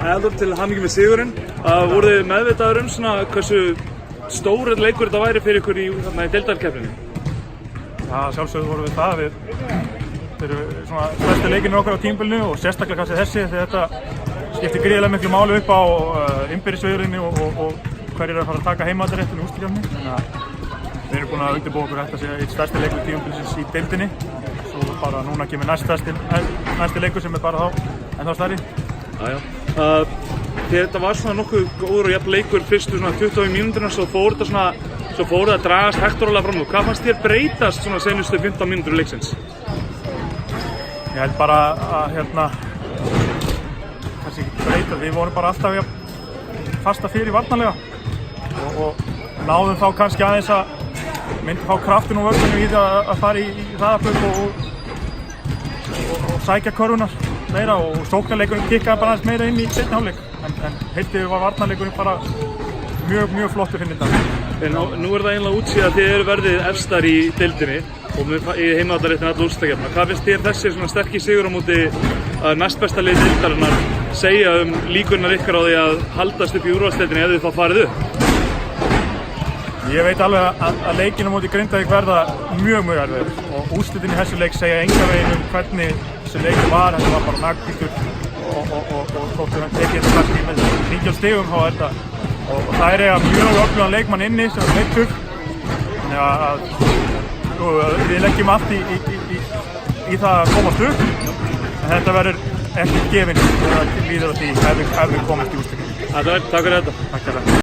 Eldur, til hamingju með sigurinn. Voruð þið meðvitaður svona hversu stór leikur þetta væri fyrir ykkur í deildarkeppninni? Já, sjálfsögðu vorum við það. Þeir eru svona stærsti leikirnir okkar á tímabilinu og sérstaklega kannski þessi þegar þetta skiptir gríðarlega miklu máli upp á innbyrðisveiðurinni og hverjir eru að fara að taka heimavallarréttinn í úrslitakeppninni. Þannig að við erum búin að undirbúa okkur þetta sé eitt stærsti leikur tímabilisins í deildinni. Svo bara núna kemur næsti leikur sem bara þá stærri. Þetta var svona nokkuð góður og jafn leikur fyrstu svona 20 mínúturnar, svo fór það að dragast hægt og rólega fram. Hvað fannst þér breytast svona seinustu 15 mínútur leiksins? Ég held bara að kannski ekki breyta, við vorum bara alltaf fasta fyrir varnarlega og náðum þá kannski aðeins að myndi fá kraftin og völdinu í það að fara í hraðahlaup og sækja körfunar meira og sóknarleikurinn kikkaði bara aðeins meira inn í seinni hálfleik en heildið var varnarleikurinn bara mjög flottur fyrir þetta. Nú það eiginlega útsýð að þið eru verðið efstar í deildinni og í heimavallarréttinum alla úrslitakeppnina. Hvað finnst þér þessi svona sterki sigur á móti næstbesta lið deildarinnar segja líkurnar ykkar á því að haldast upp í úrvalsdeildinni ef þið þá farið upp? Ég veit alveg að leikinn á móti Grindavík verða mjög erfiður og úrslitin í þessu leik segja engan veginn hvernig þessi leikur var. Þetta var bara naglbítur og þóttu hann tekið þetta kannski með 19 stigum á þetta og það er mjög öflugan leikmann inni sem er meiddur. Þannig að við leggjum allt í það að komast upp en þetta verður ekki gefinn þegar það líður á því ef við komast í úrslitin. Takk fyrir þetta. Takk fyrir þetta.